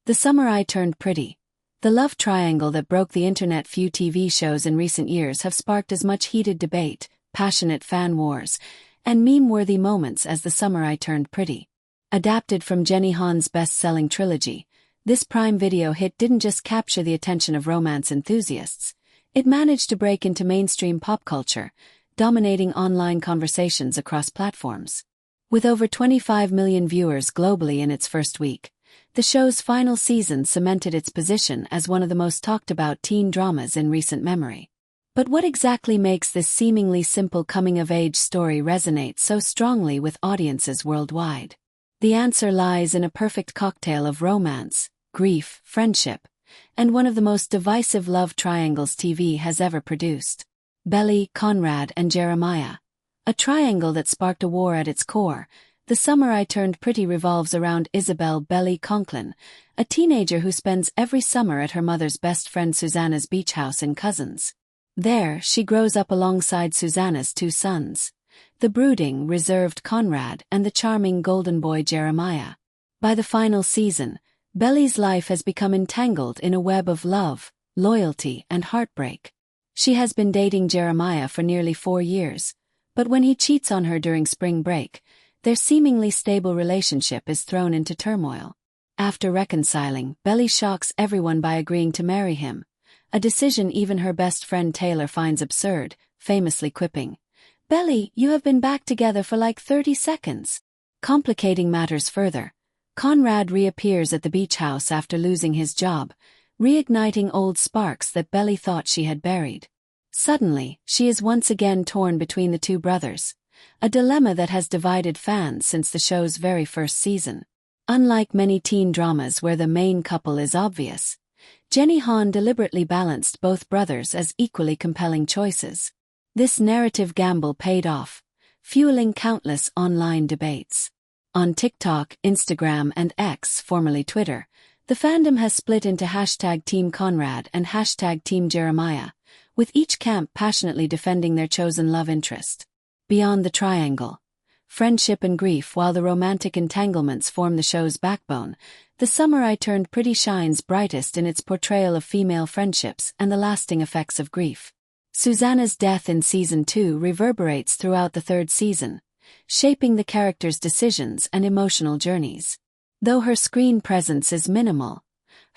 The Summer I Turned Pretty. The love triangle that broke the internet. Few TV shows in recent years have sparked as much heated debate, passionate fan wars, and meme-worthy moments as The Summer I Turned Pretty. Adapted from Jenny Han's best-selling trilogy, this Prime Video hit didn't just capture the attention of romance enthusiasts, it managed to break into mainstream pop culture, dominating online conversations across platforms. With over 25 million viewers globally in its first week, the show's final season cemented its position as one of the most talked-about teen dramas in recent memory. But what exactly makes this seemingly simple coming-of-age story resonate so strongly with audiences worldwide? The answer lies in a perfect cocktail of romance, grief, friendship, and one of the most divisive love triangles TV has ever produced. Belly, Conrad, and Jeremiah. A triangle that sparked a war at its core. The Summer I Turned Pretty revolves around Isabel Belly Conklin, a teenager who spends every summer at her mother's best friend Susanna's beach house in Cousins. There, she grows up alongside Susanna's two sons, the brooding, reserved Conrad and the charming golden boy Jeremiah. By the final season, Belly's life has become entangled in a web of love, loyalty, and heartbreak. She has been dating Jeremiah for nearly 4 years, but when he cheats on her during spring break, their seemingly stable relationship is thrown into turmoil. After reconciling, Belly shocks everyone by agreeing to marry him, a decision even her best friend Taylor finds absurd, famously quipping, "Belly, you have been back together for like 30 seconds. Complicating matters further, Conrad reappears at the beach house after losing his job, reigniting old sparks that Belly thought she had buried. Suddenly, she is once again torn between the two brothers, a dilemma that has divided fans since the show's very first season. Unlike many teen dramas where the main couple is obvious, Jenny Han deliberately balanced both brothers as equally compelling choices. This narrative gamble paid off, fueling countless online debates. On TikTok, Instagram, and X, formerly Twitter, the fandom has split into #Team Conrad and #Team Jeremiah, with each camp passionately defending their chosen love interest. Beyond the triangle, friendship and grief. While the romantic entanglements form the show's backbone, The Summer I Turned Pretty shines brightest in its portrayal of female friendships and the lasting effects of grief. Susanna's death in Season 2 reverberates throughout the third season, shaping the characters' decisions and emotional journeys. Though her screen presence is minimal,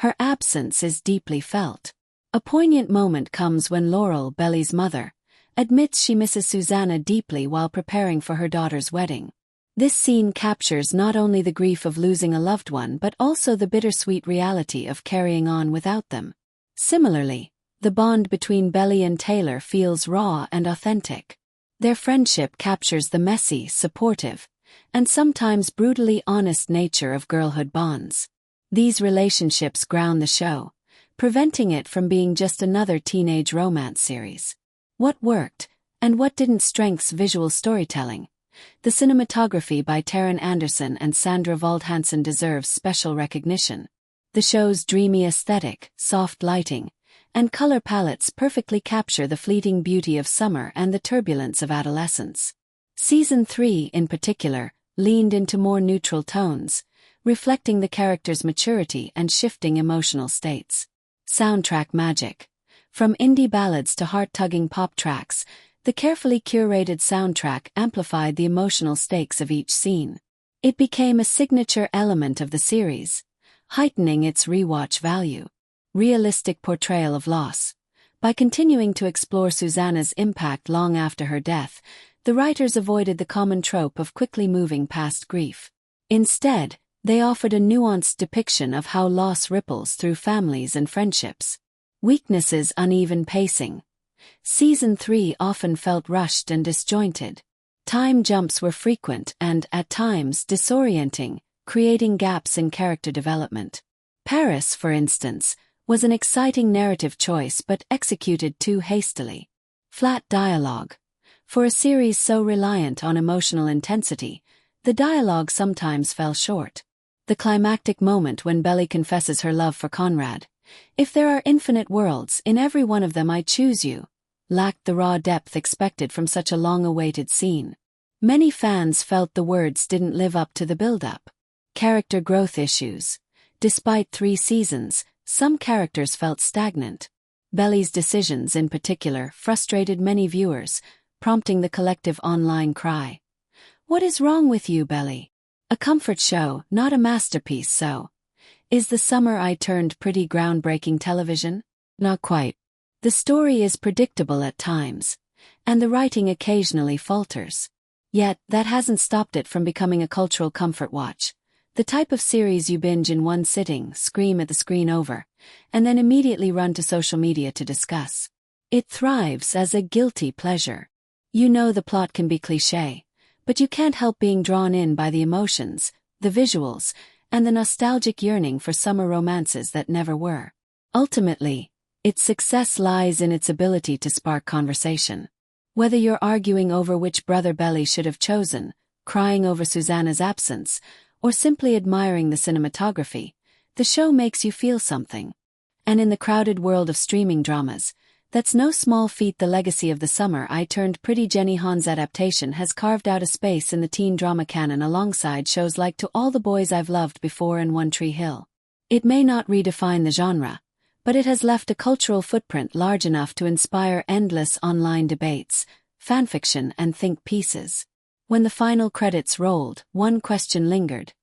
her absence is deeply felt. A poignant moment comes when Laurel, Belly's mother, admits she misses Susanna deeply while preparing for her daughter's wedding. This scene captures not only the grief of losing a loved one but also the bittersweet reality of carrying on without them. Similarly, the bond between Belly and Taylor feels raw and authentic. Their friendship captures the messy, supportive, and sometimes brutally honest nature of girlhood bonds. These relationships ground the show, preventing it from being just another teenage romance series. What worked, and what didn't? Strengths: visual storytelling. The cinematography by Taron Anderson and Sandra Waldhansen deserves special recognition. The show's dreamy aesthetic, soft lighting, and color palettes perfectly capture the fleeting beauty of summer and the turbulence of adolescence. Season 3, in particular, leaned into more neutral tones, reflecting the characters' maturity and shifting emotional states. Soundtrack magic. From indie ballads to heart-tugging pop tracks, the carefully curated soundtrack amplified the emotional stakes of each scene. It became a signature element of the series, heightening its rewatch value. Realistic portrayal of loss. By continuing to explore Susanna's impact long after her death, the writers avoided the common trope of quickly moving past grief. Instead, they offered a nuanced depiction of how loss ripples through families and friendships. Weaknesses: uneven pacing. Season 3 often felt rushed and disjointed. Time jumps were frequent and, at times, disorienting, creating gaps in character development. Paris, for instance, was an exciting narrative choice but executed too hastily. Flat dialogue. For a series so reliant on emotional intensity, the dialogue sometimes fell short. The climactic moment when Belly confesses her love for Conrad, "If there are infinite worlds, in every one of them I choose you," lacked the raw depth expected from such a long-awaited scene. Many fans felt the words didn't live up to the build-up. Character growth issues. Despite 3 seasons, some characters felt stagnant. Belly's decisions in particular frustrated many viewers, prompting the collective online cry. "What is wrong with you, Belly? A comfort show, not a masterpiece, so. Is The Summer I Turned Pretty groundbreaking television? Not quite. The story is predictable at times, and the writing occasionally falters. Yet, that hasn't stopped it from becoming a cultural comfort watch. The type of series you binge in one sitting, scream at the screen over, and then immediately run to social media to discuss. It thrives as a guilty pleasure. You know the plot can be cliché, but you can't help being drawn in by the emotions, the visuals, and the nostalgic yearning for summer romances that never were. Ultimately, its success lies in its ability to spark conversation. Whether you're arguing over which brother Belly should have chosen, crying over Susanna's absence, or simply admiring the cinematography, the show makes you feel something. And in the crowded world of streaming dramas, that's no small feat. The legacy of The Summer I Turned Pretty. Jenny Han's adaptation has carved out a space in the teen drama canon alongside shows like To All the Boys I've Loved Before and One Tree Hill. It may not redefine the genre, but it has left a cultural footprint large enough to inspire endless online debates, fanfiction and think pieces. When the final credits rolled, one question lingered.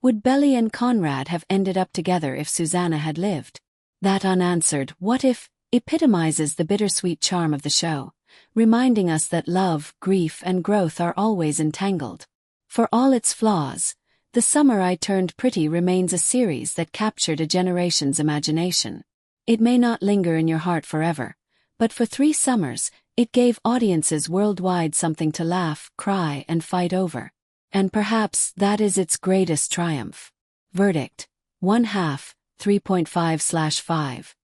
Would Belly and Conrad have ended up together if Susanna had lived? That unanswered "what if" epitomizes the bittersweet charm of the show, reminding us that love, grief and growth are always entangled. For all its flaws, The Summer I Turned Pretty remains a series that captured a generation's imagination. It may not linger in your heart forever, but for 3 summers, it gave audiences worldwide something to laugh, cry, and fight over. And perhaps that is its greatest triumph. Verdict: 1/2, 3.5/5.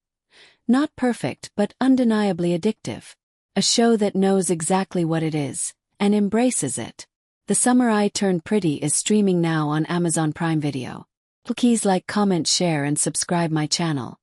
Not perfect but undeniably addictive. A show that knows exactly what it is, and embraces it. The Summer I Turned Pretty is streaming now on Amazon Prime Video. Please like, comment, share, and subscribe my channel.